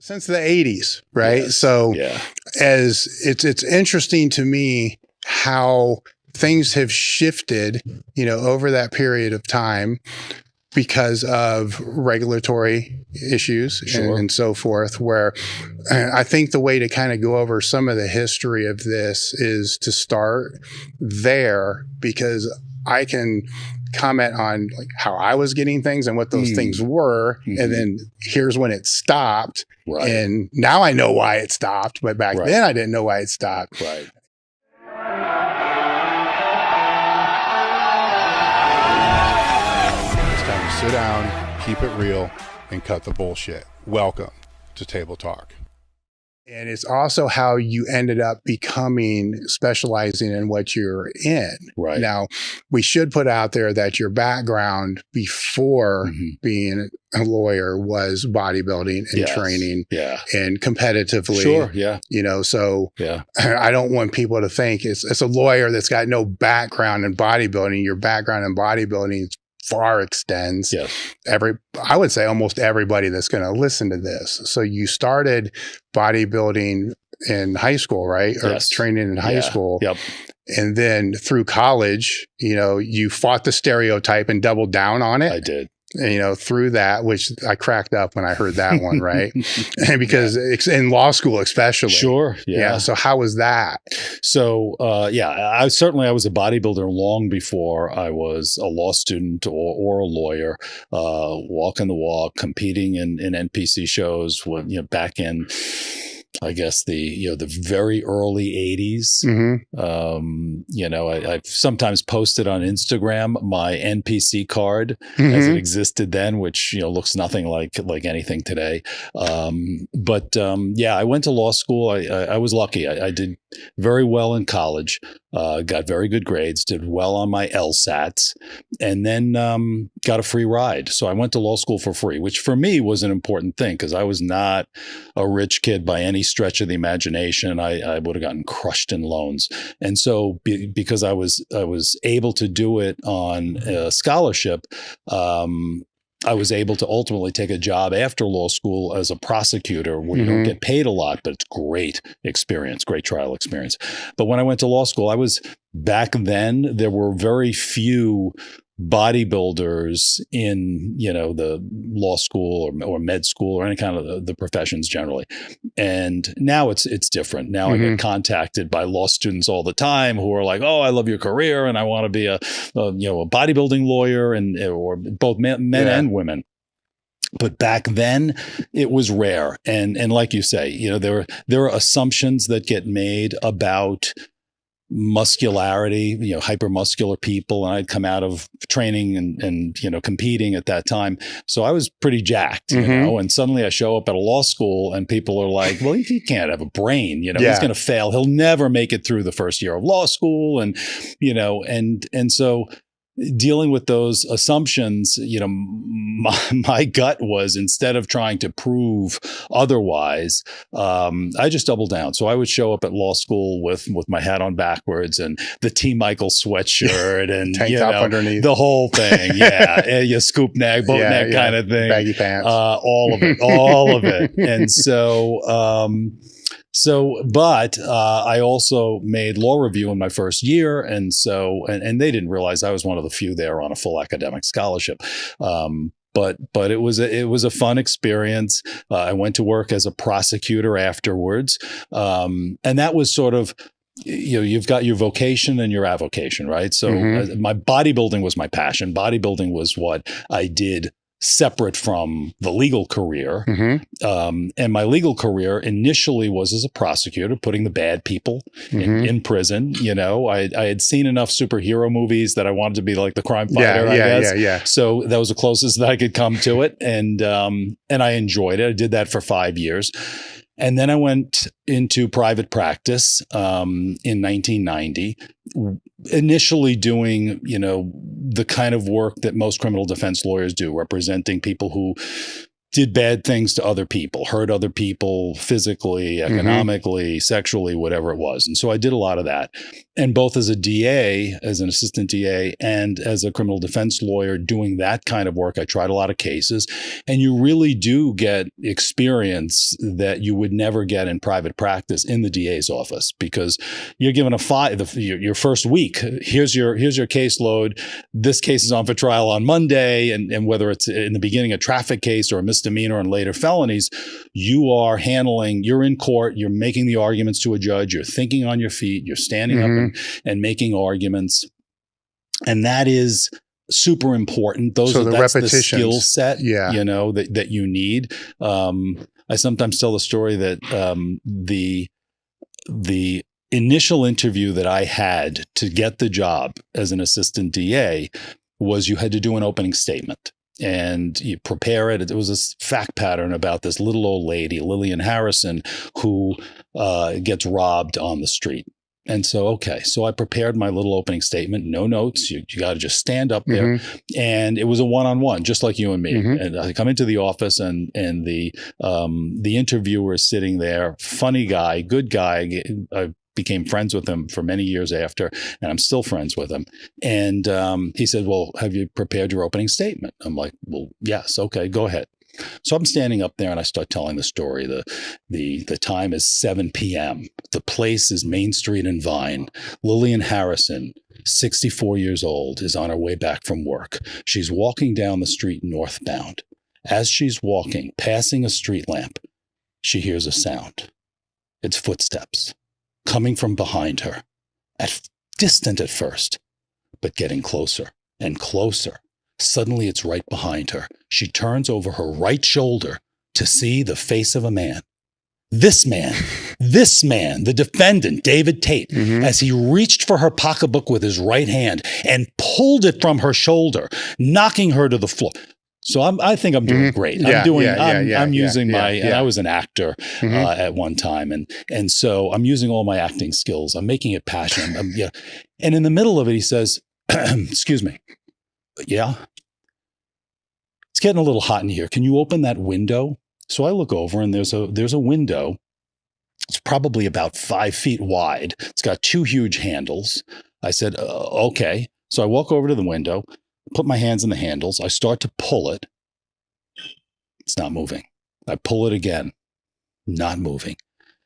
since the 80s, right? Yes. So Yeah. as it's interesting to me how things have shifted, over that period of time because of regulatory issues Sure. and so forth, where I think the way to kind of go over some of the history of this is to start there, because I can comment on like how I was getting things and what those things were. Mhm. And then here's when it stopped. Right. And now I know why it stopped, but back Right. then I didn't know why it stopped. Right. It's time to sit down, keep it real, and cut the bullshit. Welcome to Table Talk. And it's also how you ended up specializing in what you're in. Right. Now, we should put out there that your background before being a lawyer was bodybuilding and training and competitively. Sure. Yeah. So I don't want people to think it's a lawyer that's got no background in bodybuilding. Your background in bodybuilding far extends. Yes. I would say almost everybody that's going to listen to this. So you started bodybuilding in high school, right? Or training in high school. Yep. And then through college, you fought the stereotype and doubled down on it. I did. Through that, which I cracked up when I heard that one, right? And because it's in law school, especially. Sure. Yeah. So how was that? So, I was a bodybuilder long before I was a law student or a lawyer, walking the walk, competing in NPC shows back in, I guess the very early 80s. I've sometimes posted on Instagram my NPC card as it existed then, which looks nothing like anything today. I went to law school. I was lucky. I did very well in college. Got very good grades. Did well on my LSATs, and then got a free ride. So I went to law school for free, which for me was an important thing because I was not a rich kid by any stretch of the imagination. I would have gotten crushed in loans. And so because I was able to do it on a scholarship, I was able to ultimately take a job after law school as a prosecutor where you don't get paid a lot, but it's great experience, great trial experience. But when I went to law school, back then, there were very few bodybuilders in, the law school or med school or any kind of the professions generally. And now it's different. Now I get contacted by law students all the time who are like, "Oh, I love your career and I want to be a bodybuilding lawyer," or both men and women. But back then it was rare. And like you say, there are assumptions that get made about muscularity, hypermuscular people. And I'd come out of training and competing at that time. So I was pretty jacked, and suddenly I show up at a law school and people are like, "Well, he can't have a brain, he's going to fail. He'll never make it through the first year of law school." And, and so dealing with those assumptions, my gut was, instead of trying to prove otherwise, I just doubled down. So I would show up at law school with my hat on backwards and the T. Michael sweatshirt and tank top underneath, the whole thing. Your scoop neck, boat neck kind of thing, baggy pants, all of it. And but I also made law review in my first year. And they didn't realize I was one of the few there on a full academic scholarship. But it was a fun experience. I went to work as a prosecutor afterwards. And that was sort of, you've got your vocation and your avocation, right? So my bodybuilding was my passion. Bodybuilding was what I did separate from the legal career. And my legal career initially was as a prosecutor, putting the bad people in prison. I had seen enough superhero movies that I wanted to be like the crime fighter, I guess. So that was the closest that I could come to it. And I enjoyed it. I did that for 5 years. And then I went into private practice in 1990, initially doing, the kind of work that most criminal defense lawyers do, representing people who did bad things to other people, hurt other people physically, economically, sexually, whatever it was. And so I did a lot of that. And both as a DA, as an assistant DA, and as a criminal defense lawyer doing that kind of work, I tried a lot of cases. And you really do get experience that you would never get in private practice in the DA's office, because you're given your first week. Here's your caseload. This case is on for trial on Monday. And whether it's in the beginning a traffic case or a misdemeanor and later felonies, you're in court, you're making the arguments to a judge, you're thinking on your feet, you're standing up and making arguments. And that is super important. That's the skill set, that you need. I sometimes tell the story that the initial interview that I had to get the job as an assistant DA was you had to do an opening statement. And you prepare it. It was this fact pattern about this little old lady, Lillian Harrison, who gets robbed on the street. And so I prepared my little opening statement, no notes. You got to just stand up there. And it was a one-on-one, just like you and me. And I come into the office and the interviewer is sitting there, funny guy, good guy. I became friends with him for many years after, and I'm still friends with him. And he said, well, have you prepared your opening statement? I'm like, well, yes. Okay, go ahead. So I'm standing up there and I start telling the story. The time is 7 p.m. The place is Main Street and Vine. Lillian Harrison, 64 years old, is on her way back from work. She's walking down the street northbound. As she's walking, passing a street lamp, she hears a sound. It's footsteps coming from behind her, distant at first, but getting closer and closer. Suddenly, it's right behind her. She turns over her right shoulder to see the face of a man. This man, the defendant, David Tate, as he reached for her pocketbook with his right hand and pulled it from her shoulder, knocking her to the floor. So I think I'm doing great. I'm using and I was an actor at one time. And so I'm using all my acting skills. I'm making it passionate. And in the middle of it, he says, excuse me. Yeah. It's getting a little hot in here. Can you open that window? So I look over and there's a window. It's probably about 5 feet wide. It's got 2 huge handles. I said, okay. So I walk over to the window, put my hands in the handles. I start to pull it. It's not moving. I pull it again. Not moving.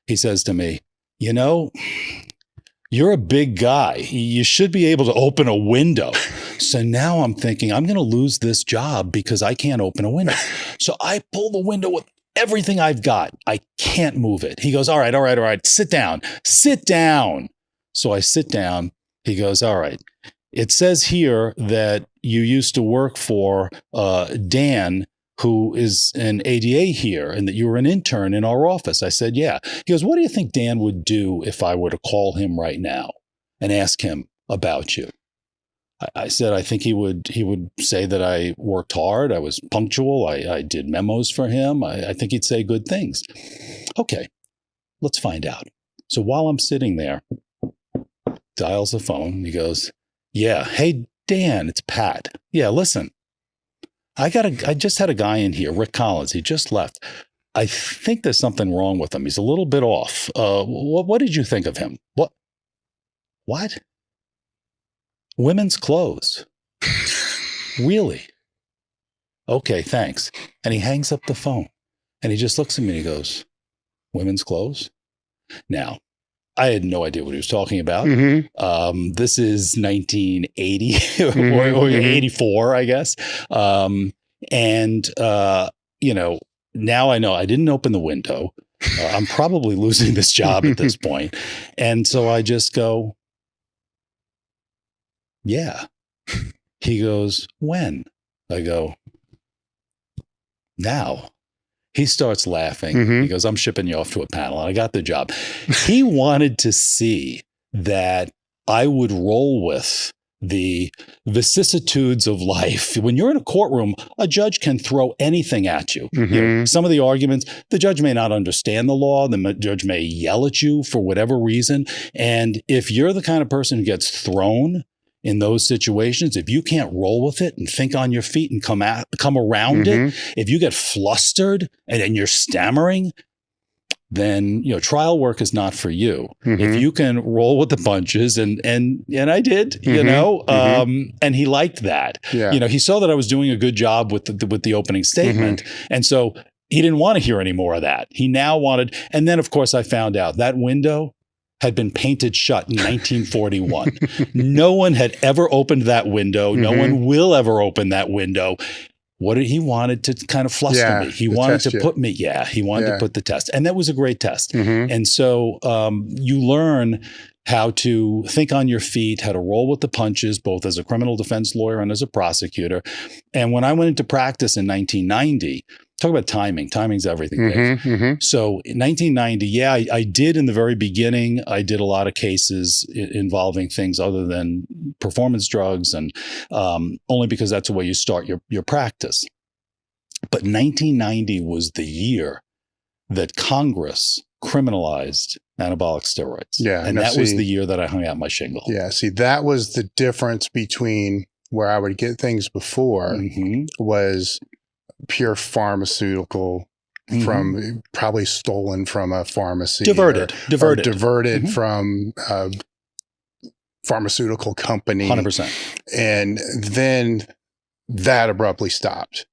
He says to me, you're a big guy. You should be able to open a window. So now I'm thinking I'm going to lose this job because I can't open a window. So I pull the window with everything I've got. I can't move it. He goes, all right. Sit down. So I sit down. He goes, all right. It says here that you used to work for Dan, who is an ADA here, and that you were an intern in our office. I said, yeah. He goes, what do you think Dan would do if I were to call him right now and ask him about you? I said, I think he would say that I worked hard. I was punctual. I did memos for him. I think he'd say good things. Okay, let's find out. So while I'm sitting there, dials the phone. He goes, yeah, hey, Dan, it's Pat. Yeah, listen, I just had a guy in here, Rick Collins. He just left. I think there's something wrong with him. He's a little bit off. What did you think of him? What? Women's clothes. Really? Okay, thanks. And he hangs up the phone and he just looks at me and he goes, women's clothes? Now, I had no idea what he was talking about. This is 1980 or 84, I guess. Now I know I didn't open the window. I'm probably losing this job at this point. And so I just go, yeah. He goes, when? I go, now. He starts laughing. He goes, I'm shipping you off to a panel. And I got the job. He wanted to see that I would roll with the vicissitudes of life. When you're in a courtroom, a judge can throw anything at you. Some of the arguments, the judge may not understand the law. The judge may yell at you for whatever reason. And if you're the kind of person who gets thrown in those situations, if you can't roll with it and think on your feet and come around it, if you get flustered and you're stammering, then, trial work is not for you. If you can roll with the punches, and I did, and he liked that. Yeah. He saw that I was doing a good job with the opening statement. And so he didn't want to hear any more of that. He now wanted, and then of course I found out that window had been painted shut in 1941. No one had ever opened that window. No one will ever open that window. What did he wanted to kind of fluster me? He wanted to put me, he wanted to put the test. And that was a great test. And so you learn how to think on your feet, how to roll with the punches, both as a criminal defense lawyer and as a prosecutor. And when I went into practice in 1990, talk about timing. Timing's everything, Dave. So in 1990, I did in the very beginning, I did a lot of cases involving things other than performance drugs, and only because that's the way you start your practice. But 1990 was the year that Congress criminalized anabolic steroids. Yeah. And that was the year that I hung out my shingle. Yeah. See, that was the difference between where I would get things before was pure pharmaceutical from probably stolen from a pharmacy, diverted from a pharmaceutical company, 100%. And then that abruptly stopped.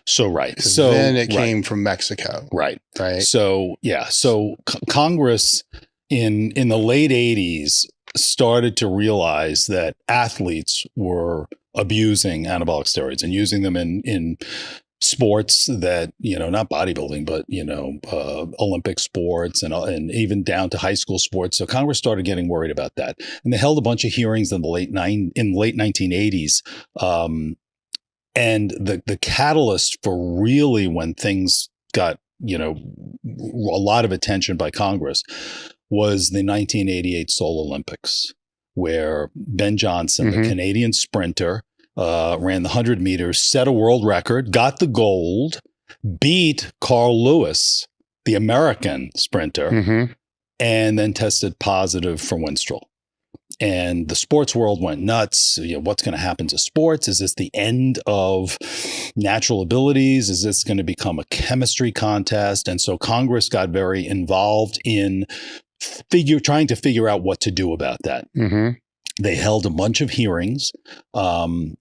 So then it came from Mexico, right? So Congress in the late 80s started to realize that athletes were abusing anabolic steroids and using them in sports that, not bodybuilding, but, Olympic sports and even down to high school sports. So Congress started getting worried about that. And they held a bunch of hearings in the late 1980s. And the catalyst for really when things got, a lot of attention by Congress was the 1988 Seoul Olympics, where Ben Johnson, the Canadian sprinter, ran the 100 meters, set a world record, got the gold, beat Carl Lewis, the American sprinter, and then tested positive for Winstrol. And the sports world went nuts. What's going to happen to sports? Is this the end of natural abilities? Is this going to become a chemistry contest? And so Congress got very involved in trying to figure out what to do about that. They held a bunch of hearings.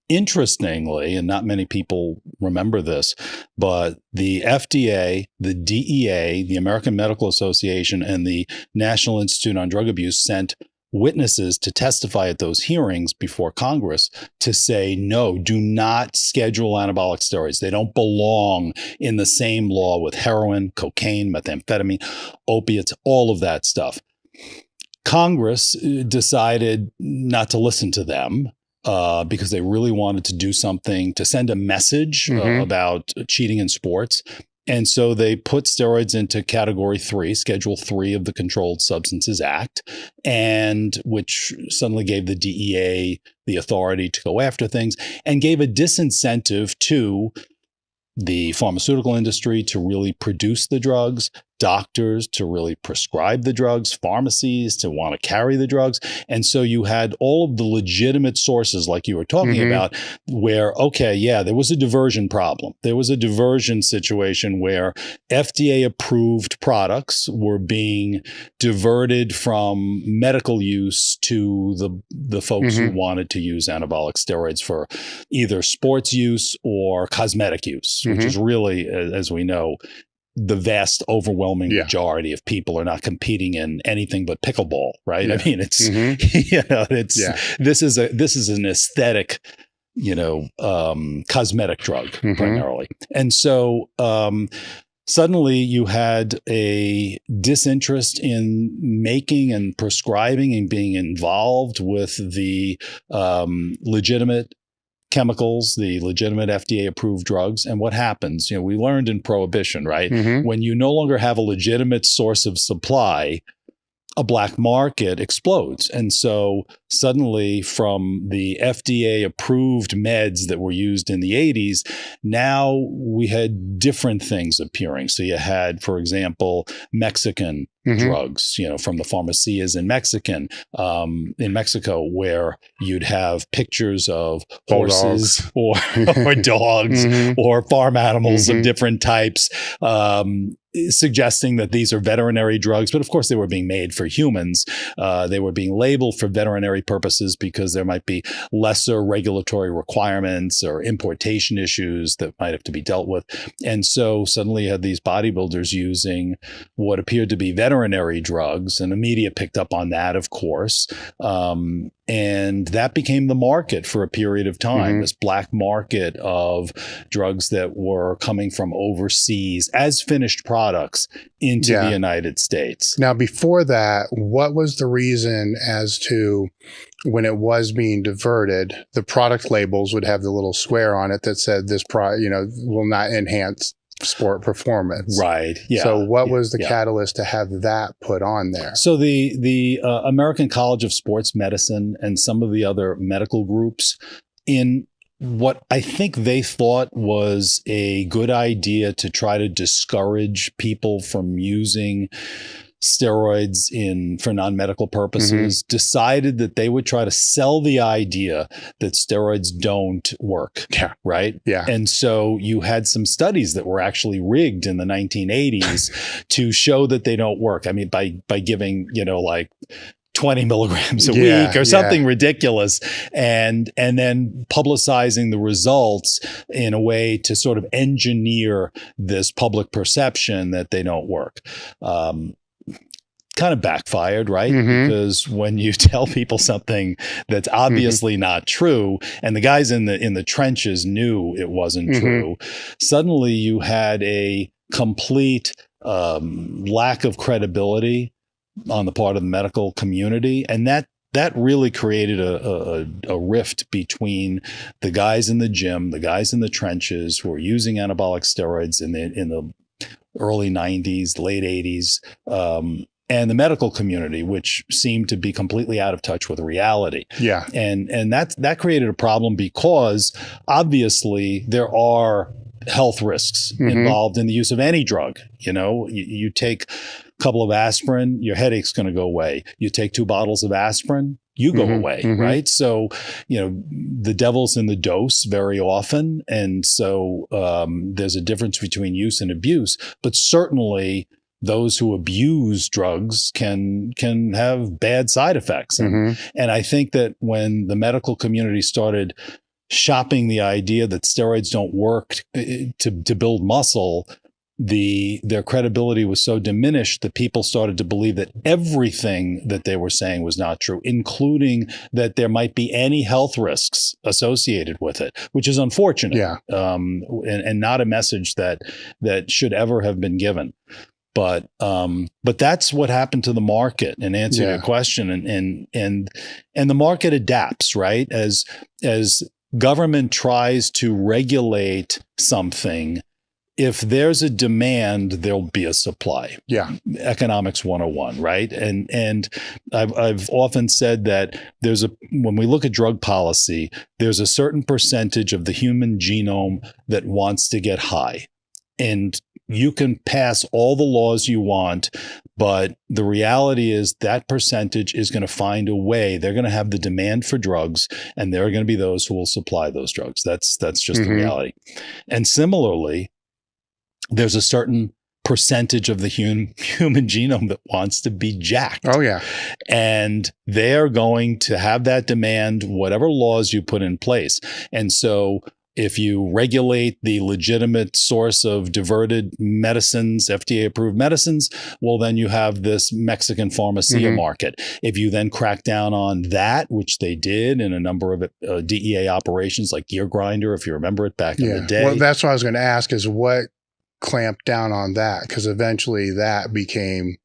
Interestingly, and not many people remember this, but the FDA, the DEA, the American Medical Association, and the National Institute on Drug Abuse sent witnesses to testify at those hearings before Congress to say, no, do not schedule anabolic steroids. They don't belong in the same law with heroin, cocaine, methamphetamine, opiates, all of that stuff. Congress decided not to listen to them because they really wanted to do something to send a message about cheating in sports. And so they put steroids into Category 3, Schedule 3 of the Controlled Substances Act, and which suddenly gave the DEA the authority to go after things and gave a disincentive to the pharmaceutical industry to really produce the drugs, doctors to really prescribe the drugs, pharmacies to want to carry the drugs. And so you had all of the legitimate sources like you were talking about where, there was a diversion problem. There was a diversion situation where FDA approved products were being diverted from medical use to the folks who wanted to use anabolic steroids for either sports use or cosmetic use, which is really, as we know, the vast overwhelming majority of people are not competing in anything but pickleball, right? I mean, it's this is an aesthetic, cosmetic drug primarily. And so suddenly you had a disinterest in making and prescribing and being involved with the legitimate chemicals, the legitimate FDA-approved drugs. And what happens? We learned in Prohibition, right? When you no longer have a legitimate source of supply, a black market explodes. And so suddenly, from the FDA approved meds that were used in the 80s, now we had different things appearing. So you had, for example, Mexican drugs, from the pharmacias in Mexico, where you'd have pictures of horses or dogs or farm animals of different types, suggesting that these are veterinary drugs. But of course, they were being made for humans. They were being labeled for veterinary purposes because there might be lesser regulatory requirements or importation issues that might have to be dealt with. And so suddenly you had these bodybuilders using what appeared to be veterinary drugs, and the media picked up on that, of course. And that became the market for a period of time, this black market of drugs that were coming from overseas as finished products into the United States. Now, before that, what was the reason as to when it was being diverted, the product labels would have the little square on it that said this product, will not enhance sport performance. Right. Yeah. So what was the catalyst to have that put on there? So the American College of Sports Medicine and some of the other medical groups, in what I think they thought was a good idea to try to discourage people from using steroids for non-medical purposes, decided that they would try to sell the idea that steroids don't work. Yeah. Right. Yeah. And so you had some studies that were actually rigged in the 1980s to show that they don't work. I mean, by giving, like 20 milligrams a week or something ridiculous, and then publicizing the results in a way to sort of engineer this public perception that they don't work. Kind of backfired, right? Because when you tell people something that's obviously not true, and the guys in the trenches knew it wasn't true, suddenly you had a complete lack of credibility on the part of the medical community, and that really created a rift between the guys in the gym, the guys in the trenches who were using anabolic steroids in the early 90s, late 80s. And the medical community, which seemed to be completely out of touch with reality. Yeah. And that created a problem because obviously there are health risks involved in the use of any drug. You take a couple of aspirin, your headache's going to go away. You take 2 bottles of aspirin, you go away, right? So, the devil's in the dose very often. And so there's a difference between use and abuse, but certainly those who abuse drugs can have bad side effects. And I think that when the medical community started shopping the idea that steroids don't work to build muscle, their credibility was so diminished that people started to believe that everything that they were saying was not true, including that there might be any health risks associated with it, which is unfortunate. Yeah. And not a message that should ever have been given. But that's what happened to the market. And answer your question, and the market adapts, right? As government tries to regulate something, if there's a demand, there'll be a supply. Yeah, economics 101, right? And I've often said that when we look at drug policy, there's a certain percentage of the human genome that wants to get high, and you can pass all the laws you want, but the reality is that percentage is going to find a way. They're going to have the demand for drugs, and there are going to be those who will supply those drugs. That's just the reality. And similarly, there's a certain percentage of the human genome that wants to be jacked. Oh, yeah. And they're going to have that demand, whatever laws you put in place. And so if you regulate the legitimate source of diverted medicines, FDA-approved medicines, well, then you have this Mexican pharmacia market. If you then crack down on that, which they did in a number of DEA operations like Gear Grinder, if you remember it back in the day. Well, that's what I was going to ask, is what clamped down on that? Because eventually that became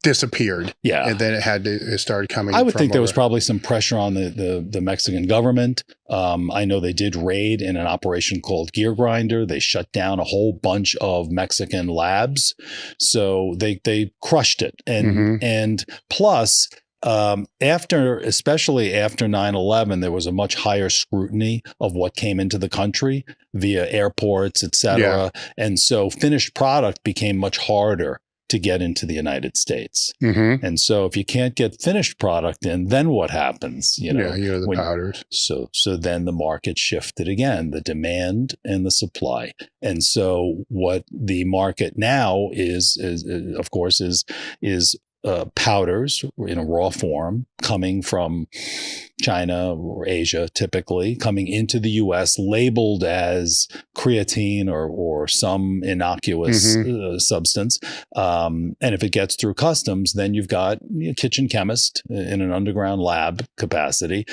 disappeared. Yeah. And then it started coming. I would think there was probably some pressure on the Mexican government. I know they did raid in an operation called Gear Grinder. They shut down a whole bunch of Mexican labs. So they crushed it. And plus, especially after 9/11, there was a much higher scrutiny of what came into the country via airports, et cetera. Yeah. And so finished product became much harder to get into the United States. And so if you can't get finished product in, then what happens? The powders. So then the market shifted again, the demand and the supply. And so what the market now is of course, powders in a raw form coming from China or Asia, typically coming into the U.S. labeled as creatine or some innocuous substance. And if it gets through customs, then you've got a kitchen chemist in an underground lab capacity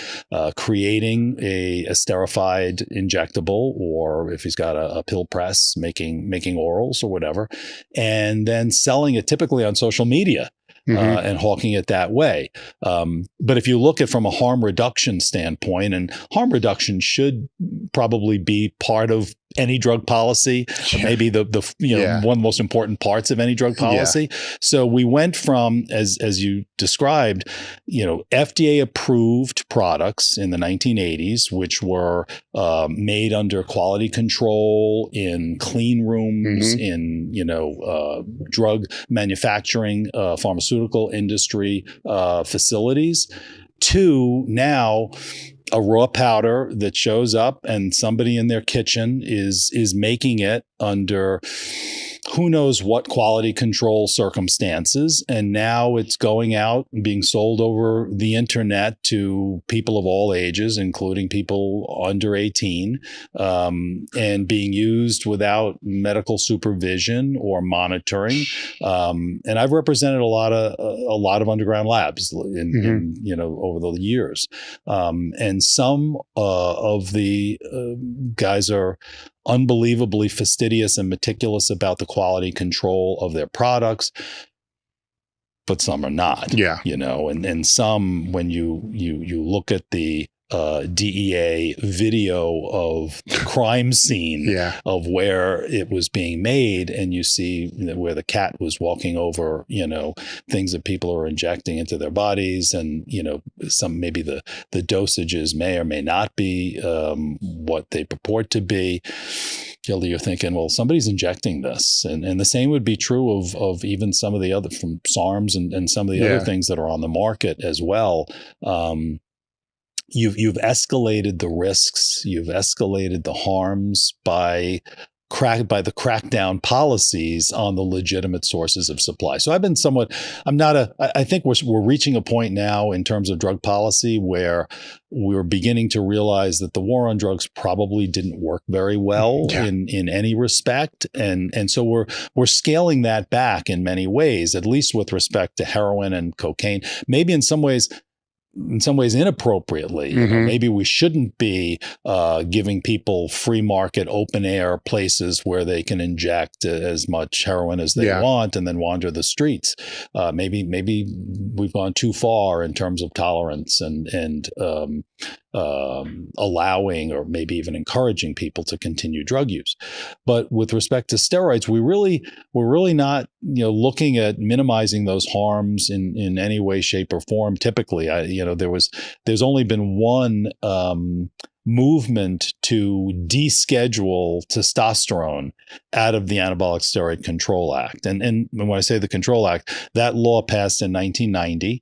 creating a esterified injectable, or if he's got a pill press, making orals or whatever, and then selling it typically on social media. And hawking it that way. But if you look at from a harm reduction standpoint, and harm reduction should probably be part of any drug policy, maybe the one of the most important parts of any drug policy. Yeah. So we went from, as you described, FDA approved products in the 1980s, which were made under quality control in clean rooms, in drug manufacturing, pharmaceutical industry facilities, to now a raw powder that shows up and somebody in their kitchen is making it under who knows what quality control circumstances. And now it's going out and being sold over the internet to people of all ages, including people under 18, and being used without medical supervision or monitoring. And I've represented a lot of underground labs in over the years. And some of the guys are unbelievably fastidious and meticulous about the quality control of their products, but some are not. Yeah, and some, when you look at the DEA video of the crime scene of where it was being made, and you see where the cat was walking over, things that people are injecting into their bodies, and some maybe the dosages may or may not be what they purport to be. You're thinking, well, somebody's injecting this, and the same would be true of even some of the other, from SARMs and some of the other things that are on the market as well. You've escalated the risks, you've escalated the harms by the crackdown policies on the legitimate sources of supply. So I think we're reaching a point now in terms of drug policy where we're beginning to realize that the war on drugs probably didn't work very well in any respect. And so we're scaling that back in many ways, at least with respect to heroin and cocaine, maybe in some ways inappropriately. Maybe we shouldn't be giving people free market, open air places where they can inject as much heroin as they want and then wander the streets. Maybe we've gone too far in terms of tolerance and allowing or maybe even encouraging people to continue drug use. But with respect to steroids, we're really not looking at minimizing those harms in any way, shape, or form. Typically, there's only been one movement to deschedule testosterone out of the Anabolic Steroid Control Act. And when I say the Control Act, that law passed in 1990.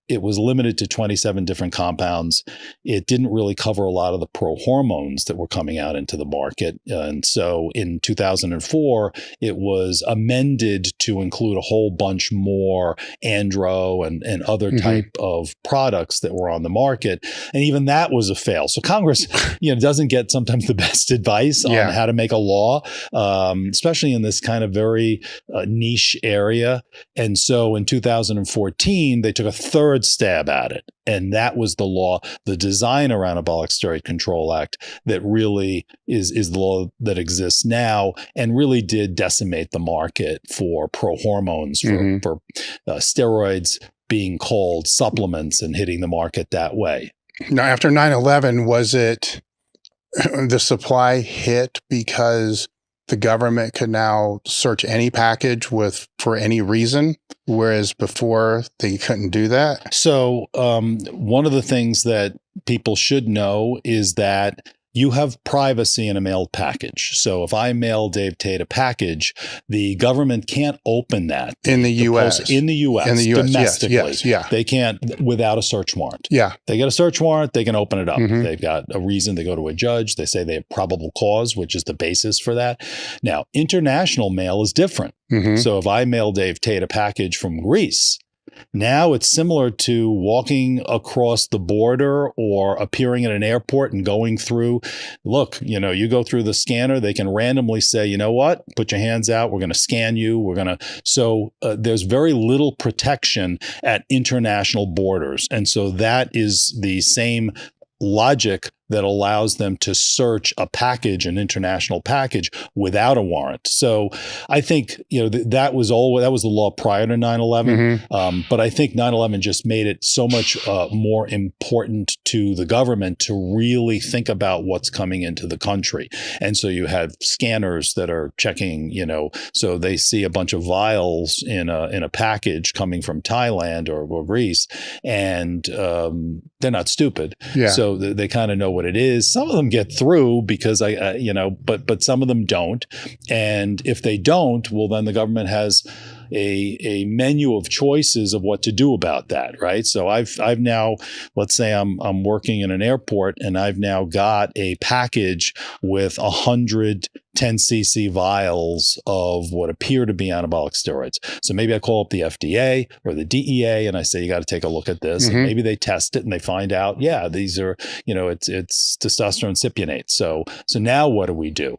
It was limited to 27 different compounds. It didn't really cover a lot of the pro-hormones that were coming out into the market. And so in 2004, it was amended to include a whole bunch more andro and other type of products that were on the market. And even that was a fail. So Congress, doesn't get sometimes the best advice on how to make a law, especially in this kind of very niche area. And so in 2014, they took a third third stab at it. And that was the law, the design around Anabolic Steroid Control Act that really is the law that exists now and really did decimate the market for pro-hormones, for steroids being called supplements and hitting the market that way. Now, after 9/11, was it the supply hit because the government could now search any package for any reason, whereas before they couldn't do that? So one of the things that people should know is that you have privacy in a mailed package. So if I mail Dave Tate a package, the government can't open that. In the U.S. In the U.S. In the U.S. Domestically. Yes, yeah. They can't without a search warrant. Yeah. They get a search warrant, they can open it up. They've got a reason, they go to a judge, they say they have probable cause, which is the basis for that. Now, international mail is different. So if I mail Dave Tate a package from Greece, now it's similar to walking across the border or appearing at an airport and going through. Look, you go through the scanner, they can randomly say, you know what, put your hands out. We're going to scan you. So there's very little protection at international borders. And so that is the same logic that allows them to search a package, an international package, without a warrant. So I think that was the law prior to 9/11. But I think 9/11 just made it so much more important to the government to really think about what's coming into the country. And so you have scanners that are checking. So they see a bunch of vials in a package coming from Thailand or Greece, and they're not stupid. Yeah. So they kind of know what it is. Some of them get through because but some of them don't. And if they don't, well, then the government has a menu of choices of what to do about that, right? So I've now, let's say I'm working in an airport and I've now got a package with 100 10cc vials of what appear to be anabolic steroids. So maybe I call up the FDA or the DEA and I say, you got to take a look at this. And maybe they test it and they find out, yeah, these are, it's testosterone cypionate. So now what do we do?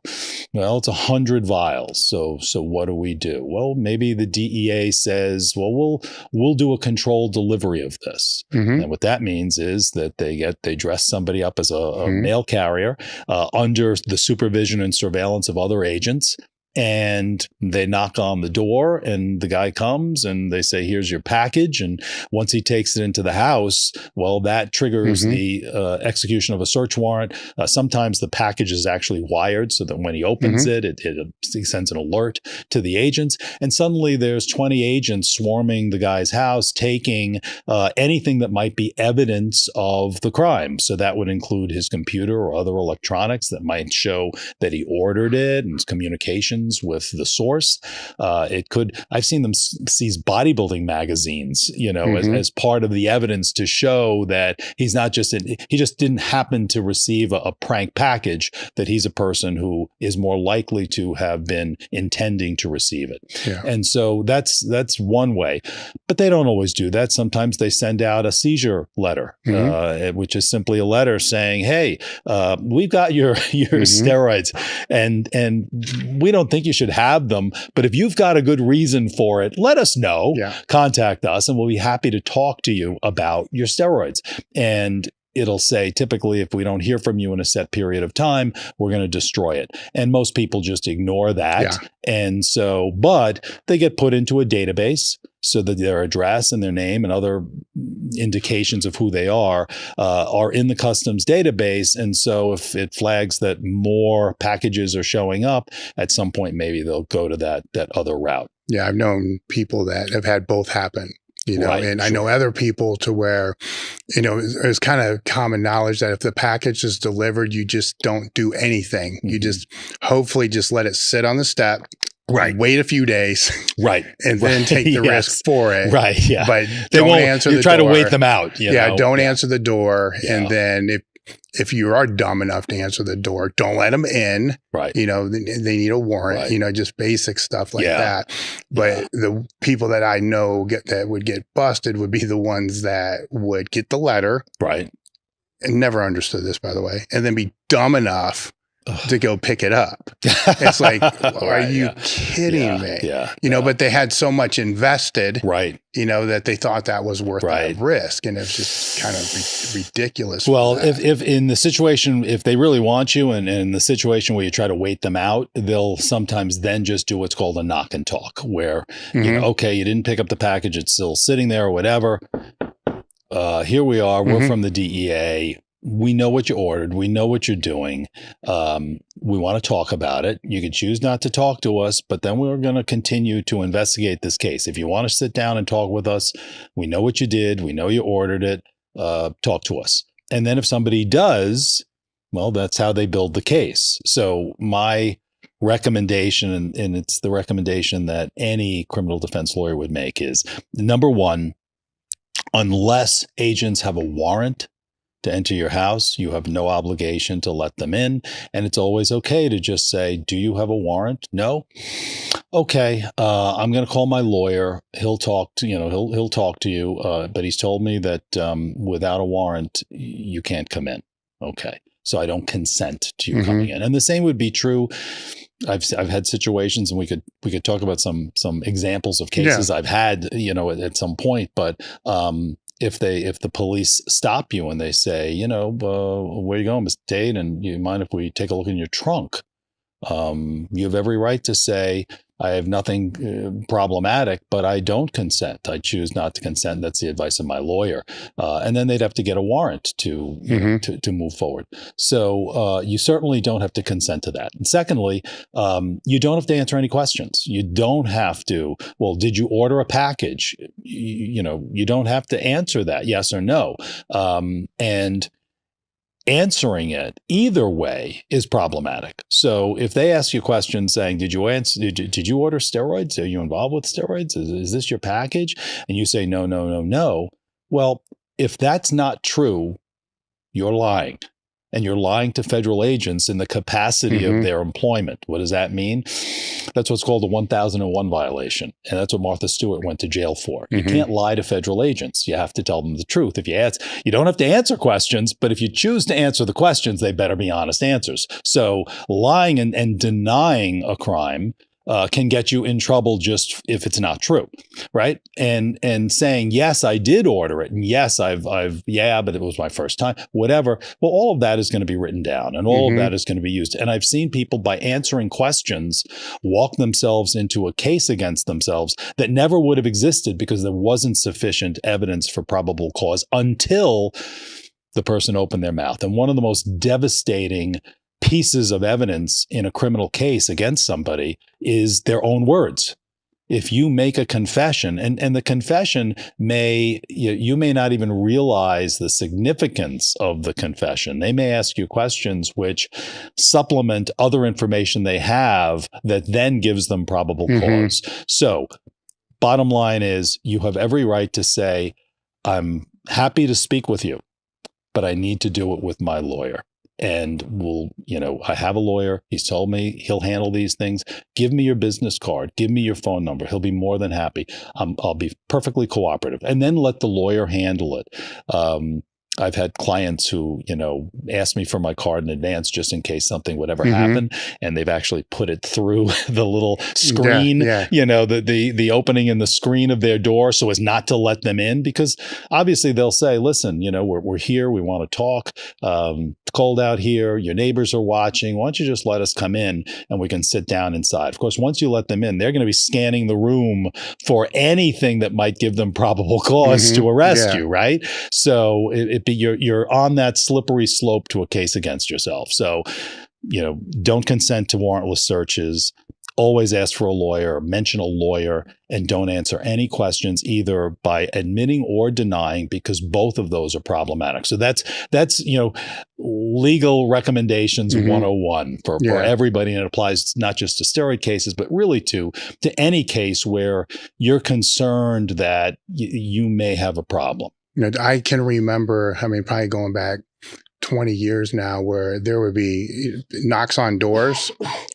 Well, it's 100 vials. So what do we do? Well, maybe the DEA says, well, we'll do a controlled delivery of this. And what that means is that they dress somebody up as a mail carrier under the supervision and surveillance of other agents. And they knock on the door and the guy comes and they say, here's your package. And once he takes it into the house, well, that triggers the execution of a search warrant. Sometimes the package is actually wired so that when he opens it sends an alert to the agents. And suddenly there's 20 agents swarming the guy's house, taking anything that might be evidence of the crime. So that would include his computer or other electronics that might show that he ordered it and his communications with the source. I've seen them seize bodybuilding magazines, as part of the evidence to show that he's not just he just didn't happen to receive a prank package, that he's a person who is more likely to have been intending to receive it. Yeah. And so that's one way, but they don't always do that. Sometimes they send out a seizure letter, which is simply a letter saying, hey, we've got your steroids and we don't think you should have them, but if you've got a good reason for it, let us know. Contact us and we'll be happy to talk to you about your steroids. And it'll say, typically, if we don't hear from you in a set period of time, we're going to destroy it. And most people just ignore that. And so, but they get put into a database so that their address and their name and other indications of who they are in the customs database. And so if it flags that more packages are showing up, at some point, maybe they'll go to that other route. Yeah, I've known people that have had both happen. And I know other people to where, it's kind of common knowledge that if the package is delivered, you just don't do anything. You just hopefully just let it sit on the step. Wait a few days. And then take the risk for it. But don't answer the door. You try to wait them out. Don't answer the door. And then if you are dumb enough to answer the door, don't let them in. They need a warrant, just basic stuff like that. But the people that I know that would get busted would be the ones that would get the letter. And never understood this, by the way. And then be dumb enough to go pick it up. It's like, are you kidding me? Yeah. You know, but they had so much invested, right? You know, that they thought that was worth that risk. And it's just kind of ridiculous. Well, if in the situation, if they really want you and in the situation where you try to wait them out, they'll sometimes then just do what's called a knock and talk where, you know, okay, you didn't pick up the package. It's still sitting there or whatever. Here we are. We're from the DEA. We know what you ordered. We know what you're doing. We want to talk about it. You can choose not to talk to us, but then we're going to continue to investigate this case. If you want to sit down and talk with us, we know what you did. We know you ordered it. Talk to us. And then if somebody does, well, that's how they build the case. So my recommendation, and it's the recommendation that any criminal defense lawyer would make, is number one, unless agents have a warrant to enter your house, you have no obligation to let them in. And it's always okay to just say, do you have a warrant? No? Okay. I'm going to call my lawyer. He'll talk to, he'll talk to you. But he's told me that without a warrant, you can't come in. Okay. So I don't consent to you coming in. And the same would be true. I've had situations, and we could talk about some examples of cases I've had, at some point, but if the police stop you and they say, where are you going, Mr. Tate? And you mind if we take a look in your trunk? You have every right to say, I have nothing problematic, but I don't consent. I choose not to consent. That's the advice of my lawyer. And then they'd have to get a warrant to move forward. So you certainly don't have to consent to that. And secondly, you don't have to answer any questions. You don't have to, well, did you order a package? You don't have to answer that, yes or no. And answering it either way is problematic. So if they ask you questions saying, did you order steroids? Are you involved with steroids? Is this your package? And you say, no. Well, if that's not true, you're lying. And you're lying to federal agents in the capacity of their employment. What does that mean? That's what's called a 1001 violation. And that's what Martha Stewart went to jail for. You can't lie to federal agents. You have to tell them the truth. If you ask, you don't have to answer questions, but if you choose to answer the questions, they better be honest answers. So lying and denying a crime can get you in trouble just if it's not true, right? And saying, yes, I did order it, and yes, but it was my first time, whatever. Well, all of that is going to be written down, and all of that is going to be used. And I've seen people, by answering questions, walk themselves into a case against themselves that never would have existed because there wasn't sufficient evidence for probable cause until the person opened their mouth. And one of the most devastating pieces of evidence in a criminal case against somebody is their own words. If you make a confession, and the confession you may not even realize the significance of the confession. They may ask you questions which supplement other information they have that then gives them probable cause. So bottom line is, you have every right to say, I'm happy to speak with you, but I need to do it with my lawyer. And I have a lawyer. He's told me he'll handle these things. Give me your business card. Give me your phone number. He'll be more than happy. I'll be perfectly cooperative. And then let the lawyer handle it. I've had clients who, ask me for my card in advance just in case something would ever happen. And they've actually put it through the little screen, the opening in the screen of their door so as not to let them in, because obviously they'll say, listen, we're here. We want to talk. It's cold out here. Your neighbors are watching. Why don't you just let us come in and we can sit down inside? Of course, once you let them in, they're going to be scanning the room for anything that might give them probable cause to arrest you, right? So you're on that slippery slope to a case against yourself. So, don't consent to warrantless searches. Always ask for a lawyer, mention a lawyer, and don't answer any questions either by admitting or denying, because both of those are problematic. So that's legal recommendations 101 for everybody. And it applies not just to steroid cases, but really to any case where you're concerned that you may have a problem. I can remember, probably going back 20 years now, where there would be knocks on doors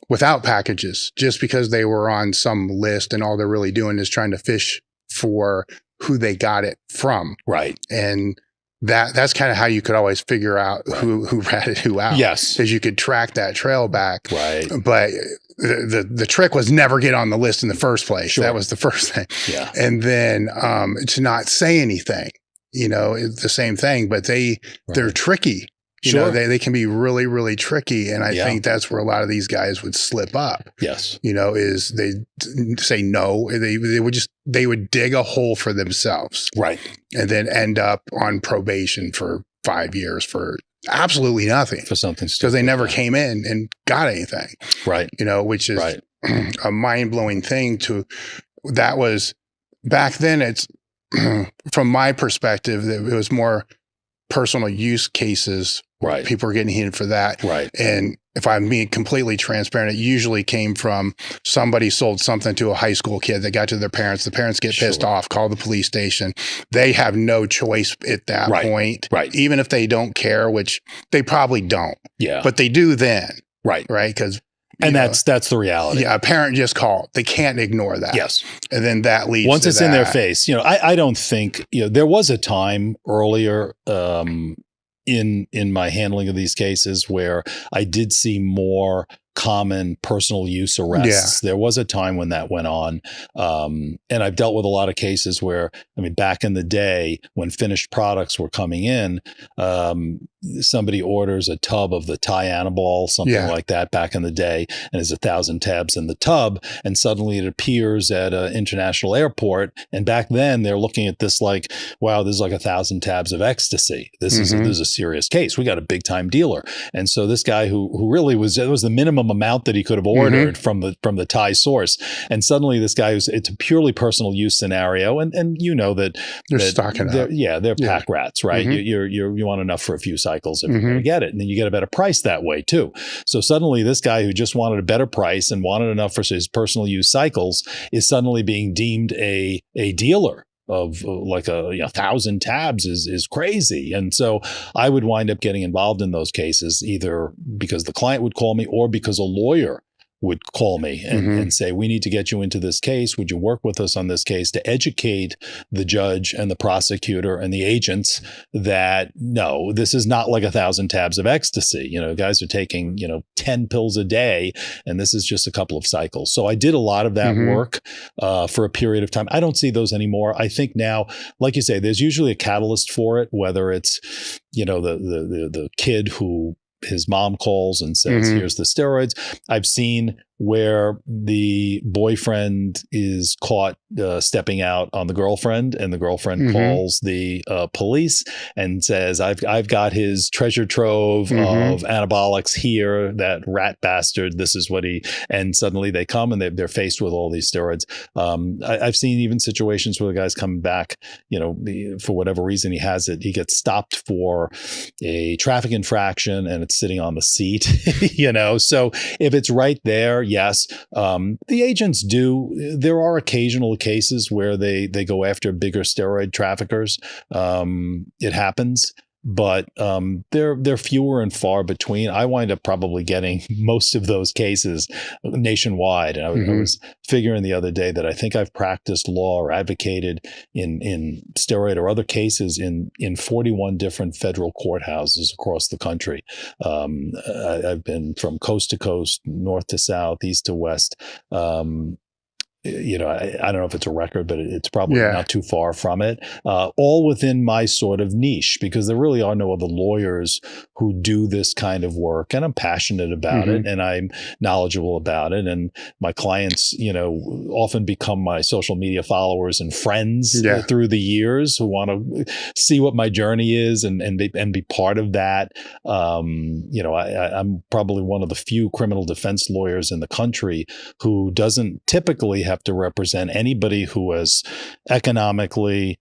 without packages just because they were on some list and all they're really doing is trying to fish for who they got it from. Right. And that's kind of how you could always figure out who ratted who out. Yes. Because you could track that trail back. Right. But the trick was never get on the list in the first place. Sure. That was the first thing. Yeah. And then to not say anything, it's the same thing, but they're tricky. Sure. They can be really, really tricky. And I think that's where a lot of these guys would slip up. Yes. Is they say no. They would dig a hole for themselves. Right. And then end up on probation for 5 years for absolutely nothing. For something stupid. Because they never came in and got anything. Right. Which is a mind-blowing thing that was back then. It's from my perspective, it was more personal use cases. Right. People were getting heated for that. Right. And if I'm being completely transparent, it usually came from somebody sold something to a high school kid that got to their parents. The parents get pissed off, call the police station. They have no choice at that point. Right. Even if they don't care, which they probably don't. Yeah. But they do then. Right. Right. Because that's the reality. Yeah, a parent just called. They can't ignore that. Yes. And then that leads once to it's in their face. I don't think, there was a time earlier in my handling of these cases where I did see more common personal use arrests. There was a time when that went on. And I've dealt with a lot of cases where, back in the day when finished products were coming in, somebody orders a tub of the Thai-Anabol, something like that back in the day, and there's 1,000 tabs in the tub, and suddenly it appears at an international airport. And back then they're looking at this like, wow, there's like 1,000 tabs of ecstasy. This is a serious case. We got a big time dealer. And so this guy who really was the minimum amount that he could have ordered from the Thai source. And suddenly this guy it's a purely personal use scenario. And that they're stocking up. They're pack rats, right? You want enough for a few cycles if you're going to get it. And then you get a better price that way too. So suddenly this guy who just wanted a better price and wanted enough for his personal use cycles is suddenly being deemed a dealer of like 1,000 tabs is crazy. And so I would wind up getting involved in those cases either because the client would call me or because a lawyer would call me and say, we need to get you into this case. Would you work with us on this case to educate the judge and the prosecutor and the agents that, no, this is not like 1,000 tabs of ecstasy. Guys are taking, 10 pills a day, and this is just a couple of cycles. So I did a lot of that work for a period of time. I don't see those anymore. I think now, like you say, there's usually a catalyst for it, whether it's, the kid who his mom calls and says, here's the steroids. I've seen where the boyfriend is caught stepping out on the girlfriend, and the girlfriend calls the police and says, I've got his treasure trove of anabolics here, that rat bastard. This is what and suddenly they come and they're faced with all these steroids. I've seen even situations where the guy's coming back, for whatever reason he gets stopped for a traffic infraction and it's sitting on the seat, so if it's right there, yes. The agents there are occasional cases where they go after bigger steroid traffickers. It happens, but they're fewer and far between. I wind up probably getting most of those cases nationwide. And I was figuring the other day that I think I've practiced law or advocated in steroid or other cases in 41 different federal courthouses across the country. I've been from coast to coast, north to south, east to west. I don't know if it's a record, but it's probably not too far from it, all within my sort of niche, because there really are no other lawyers who do this kind of work. And I'm passionate about it and I'm knowledgeable about it. And my clients, often become my social media followers and friends through the years who want to see what my journey is and be part of that. I'm probably one of the few criminal defense lawyers in the country who doesn't typically have to represent anybody who has economically,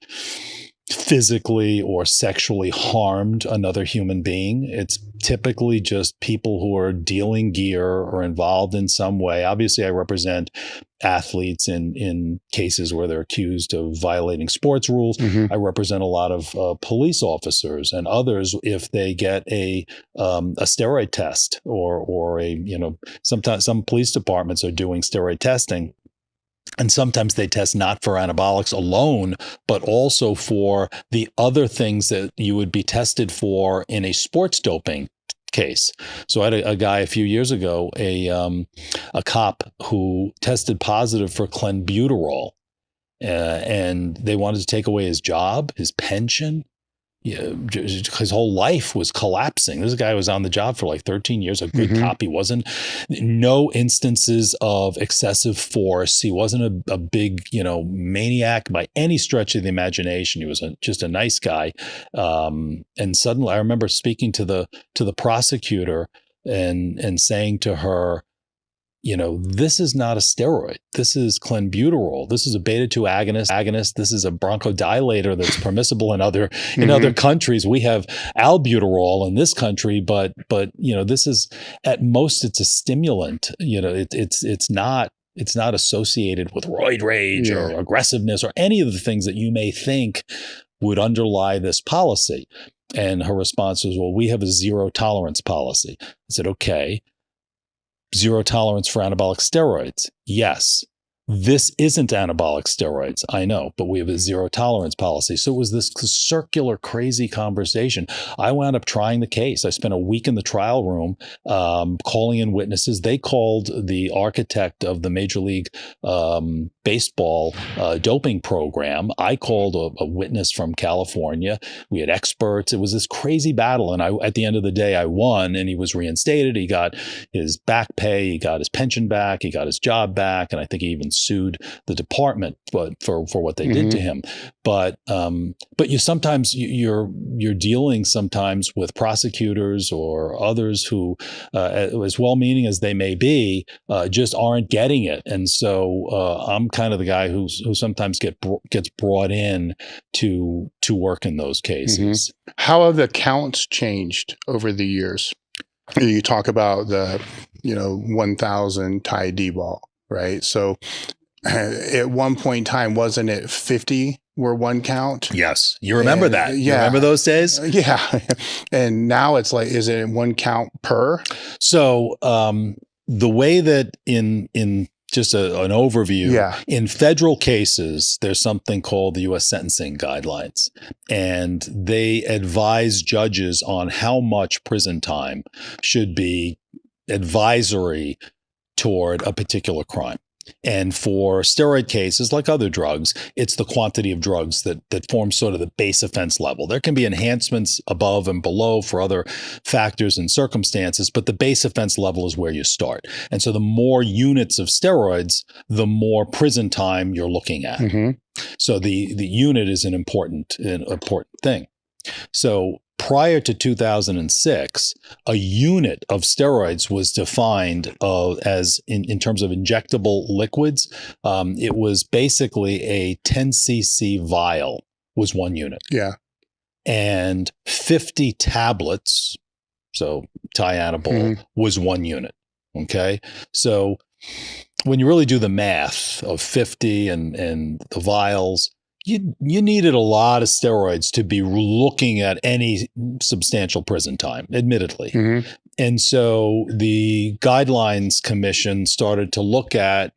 physically, or sexually harmed another human being. It's typically just people who are dealing gear or involved in some way. Obviously, I represent athletes in cases where they're accused of violating sports rules. I represent a lot of police officers and others if they get a steroid test or sometimes some police departments are doing steroid testing. And sometimes they test not for anabolics alone, but also for the other things that you would be tested for in a sports doping case. So I had a guy a few years ago, a cop who tested positive for clenbuterol, and they wanted to take away his job, his pension. Yeah, his whole life was collapsing. This guy was on the job for like 13 years, a good cop. He wasn't, no instances of excessive force. He wasn't a big, maniac by any stretch of the imagination. He was just a nice guy. And suddenly I remember speaking to the prosecutor and saying to her, this is not a steroid. This is clenbuterol. This is a beta-2 agonist. This is a bronchodilator that's permissible in other countries. We have albuterol in this country, but this is, at most, it's a stimulant. It's not associated with roid rage or aggressiveness or any of the things that you may think would underlie this policy. And her response was, well, we have a zero tolerance policy. I said, okay. Zero tolerance for anabolic steroids. Yes. This isn't anabolic steroids, I know, but we have a zero tolerance policy. So it was this circular, crazy conversation. I wound up trying the case. I spent a week in the trial room calling in witnesses. They called the architect of the Major League Baseball doping program. I called a witness from California. We had experts. It was this crazy battle. And at the end of the day, I won, and he was reinstated. He got his back pay. He got his pension back. He got his job back. And I think he even sued the department for what they did to him. But you sometimes you're dealing sometimes with prosecutors or others who, as well-meaning as they may be, just aren't getting it. And so I'm kind of the guy who sometimes gets brought in to work in those cases. How have the counts changed over the years? You talk about the 1,000 Thai D-ball. Right. So at one point in time, wasn't it 50 were one count? Yes. You remember that? You remember those days? Yeah. And now it's like, is it one count per? So the way that in just an overview, in federal cases, there's something called the U.S. Sentencing Guidelines, and they advise judges on how much prison time should be advisory toward a particular crime. And for steroid cases, like other drugs, it's the quantity of drugs that forms sort of the base offense level. There can be enhancements above and below for other factors and circumstances, but the base offense level is where you start. And so the more units of steroids, the more prison time you're looking at. So the unit is an important thing. So prior to 2006, a unit of steroids was defined as in terms of injectable liquids. It was basically a 10 cc vial was 1 unit. Yeah. And 50 tablets, so Thianabol, was 1 unit. Okay. So when you really do the math of 50 and the vials, you needed a lot of steroids to be looking at any substantial prison time, admittedly. And so the Guidelines Commission started to look at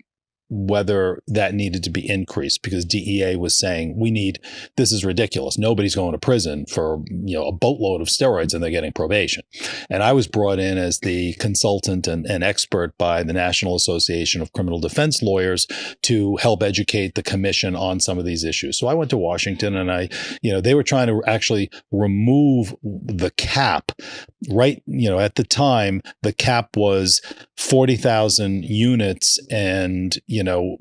whether that needed to be increased, because DEA was saying, this is ridiculous. Nobody's going to prison for, a boatload of steroids and they're getting probation. And I was brought in as the consultant and expert by the National Association of Criminal Defense Lawyers to help educate the commission on some of these issues. So I went to Washington and they were trying to actually remove the cap, right? At the time, the cap was 40,000 units, and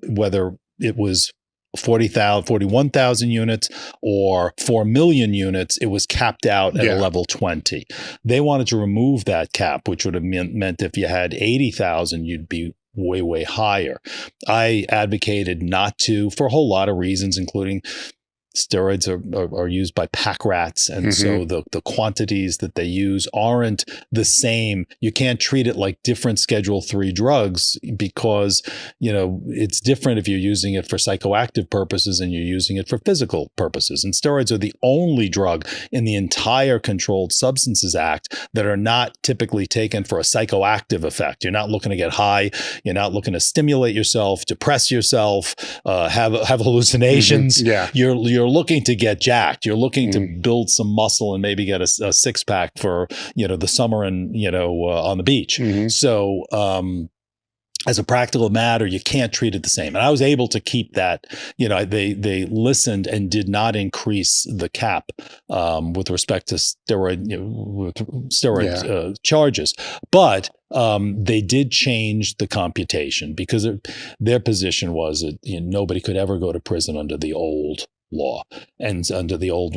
whether it was 41,000 units or 4 million units, it was capped out at a level 20. They wanted to remove that cap, which would have meant if you had 80,000, you'd be way, way higher. I advocated not to, for a whole lot of reasons, including Steroids are used by pack rats, and so the quantities that they use aren't the same. You can't treat it like different Schedule III drugs because, it's different if you're using it for psychoactive purposes and you're using it for physical purposes. And steroids are the only drug in the entire Controlled Substances Act that are not typically taken for a psychoactive effect. You're not looking to get high. You're not looking to stimulate yourself, depress yourself, have hallucinations. Yeah. You're looking to get jacked. You're looking to build some muscle and maybe get a six pack for, the summer and, on the beach. So, as a practical matter, you can't treat it the same. And I was able to keep that, they listened and did not increase the cap with respect to steroid charges. But they did change the computation because their position was that nobody could ever go to prison under the old law and under the old,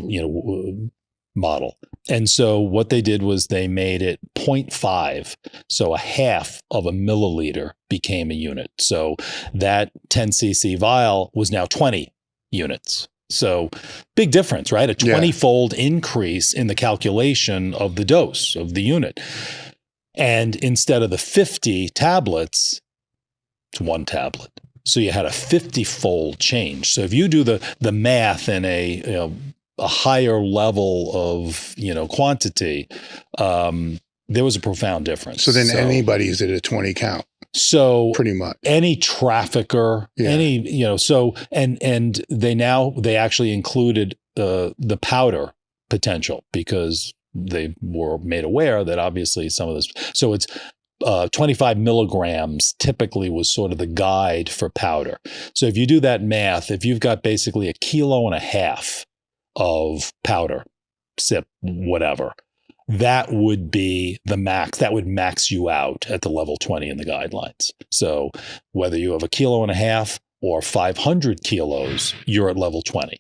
model. And so what they did was they made it 0.5. So a half of a milliliter became a unit. So that 10 cc vial was now 20 units. So big difference, right? A 20-fold increase in the calculation of the dose of the unit. And instead of the 50 tablets, it's one tablet. So you had a 50-fold change. So if you do the math in a higher level of quantity, there was a profound difference. So then anybody's at a 20 count. So pretty much any trafficker, so and they actually included the powder potential because they were made aware that obviously some of this. So it's 25 milligrams typically was sort of the guide for powder. So if you do that math, if you've got basically 1.5 kilos of powder, sip, whatever, that would be the max. That would max you out at the level 20 in the guidelines. So whether you have 1.5 kilos or 500 kilos, you're at level 20.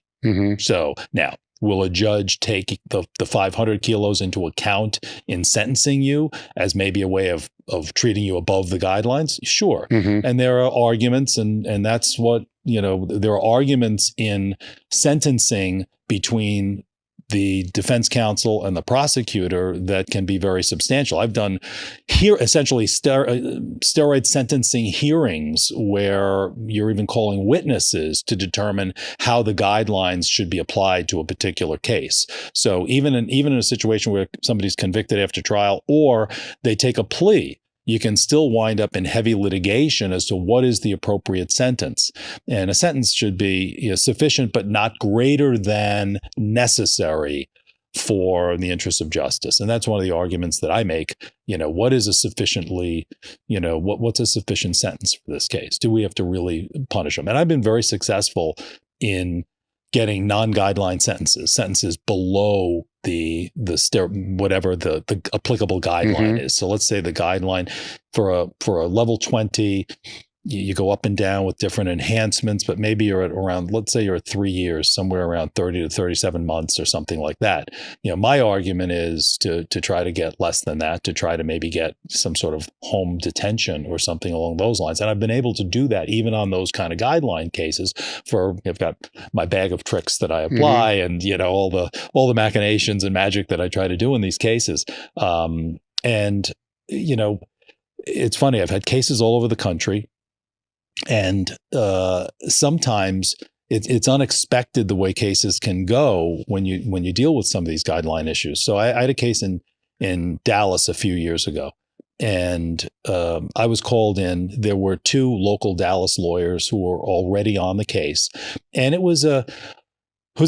So now, will a judge take the 500 kilos into account in sentencing you as maybe a way of treating you above the guidelines? Sure. And there are arguments, and that's what, there are arguments in sentencing between the defense counsel and the prosecutor that can be very substantial. I've done here essentially steroid sentencing hearings where you're even calling witnesses to determine how the guidelines should be applied to a particular case. So even in a situation where somebody's convicted after trial or they take a plea, you can still wind up in heavy litigation as to what is the appropriate sentence. And a sentence should be sufficient, but not greater than necessary for the interest of justice. And that's one of the arguments that I make. What is a sufficiently, what's a sufficient sentence for this case? Do we have to really punish them? And I've been very successful in getting non-guideline sentences below whatever the applicable guideline is. So let's say the guideline for a level 20, you go up and down with different enhancements, but maybe you're at around, let's say you're at 3 years, somewhere around 30 to 37 months or something like that. My argument is to try to get less than that, to try to maybe get some sort of home detention or something along those lines. And I've been able to do that even on those kind of guideline cases. I've got my bag of tricks that I apply and, all the machinations and magic that I try to do in these cases. It's funny, I've had cases all over the country. And sometimes it's unexpected the way cases can go when you deal with some of these guideline issues. So I had a case in Dallas a few years ago, and I was called in. There were 2 local Dallas lawyers who were already on the case, and it was a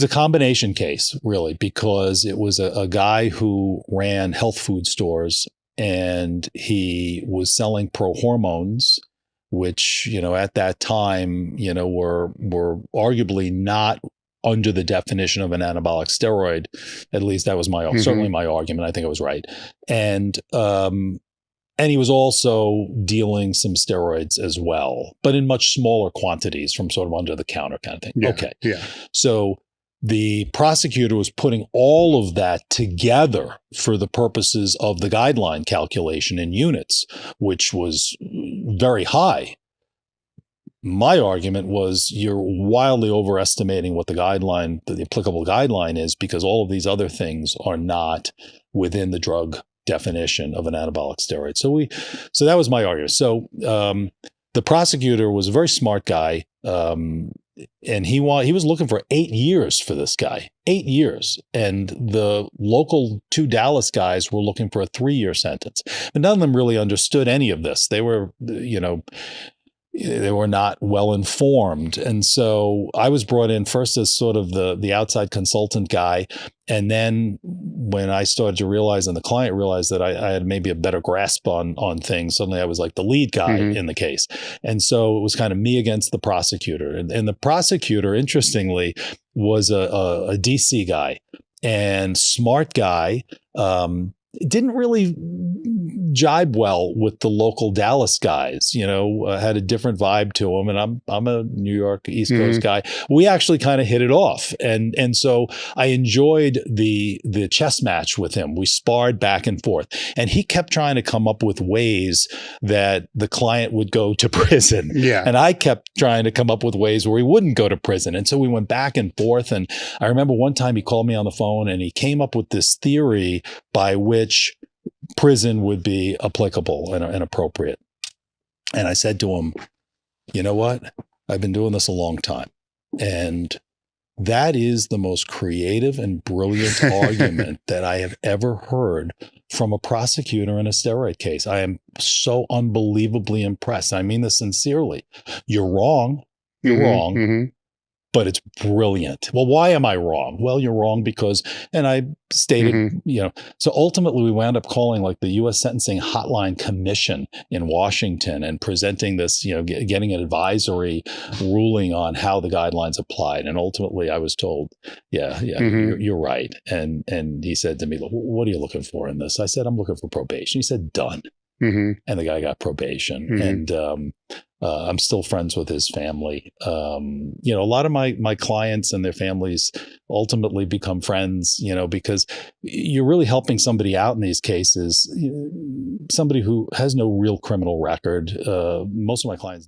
combination case really, because it was a guy who ran health food stores and he was selling pro-hormones, which, at that time, were arguably not under the definition of an anabolic steroid. At least that was certainly my argument. I think I was right. And he was also dealing some steroids as well, but in much smaller quantities from sort of under the counter kind of thing. Yeah, okay. Yeah. So the prosecutor was putting all of that together for the purposes of the guideline calculation in units, which was very high. my argument was you're wildly overestimating what the applicable guideline is, because all of these other things are not within the drug definition of an anabolic steroid. So that was my argument. So the prosecutor was a very smart guy, and he was looking for 8 years for this guy, 8 years, and the local 2 Dallas guys were looking for a 3-year sentence. But none of them really understood any of this. They were, they were not well informed. And so I was brought in first as sort of the outside consultant guy. And then when I started to realize, and the client realized that I had maybe a better grasp on things, suddenly I was like the lead guy in the case. And so it was kind of me against the prosecutor. And the prosecutor, interestingly, was a DC guy and smart guy. Didn't really jibe well with the local Dallas guys, had a different vibe to him. And I'm a New York East Coast guy. We actually kind of hit it off. And so I enjoyed the chess match with him. We sparred back and forth, and he kept trying to come up with ways that the client would go to prison. Yeah. And I kept trying to come up with ways where he wouldn't go to prison. And so we went back and forth. And I remember one time he called me on the phone and he came up with this theory by which prison would be applicable and appropriate. And I said to him, you know what? I've been doing this a long time. And that is the most creative and brilliant argument that I have ever heard from a prosecutor in a steroid case. I am so unbelievably impressed. I mean this sincerely. You're wrong. You're wrong. But it's brilliant. Well, why am I wrong? Well, you're wrong because, and I stated, so ultimately we wound up calling like the U.S. Sentencing Hotline Commission in Washington and presenting this, getting an advisory ruling on how the guidelines applied. And ultimately I was told, you're right. And he said to me, what are you looking for in this? I said, I'm looking for probation. He said, done. And the guy got probation. And I'm still friends with his family. A lot of my clients and their families ultimately become friends, because you're really helping somebody out in these cases, somebody who has no real criminal record. Most of my clients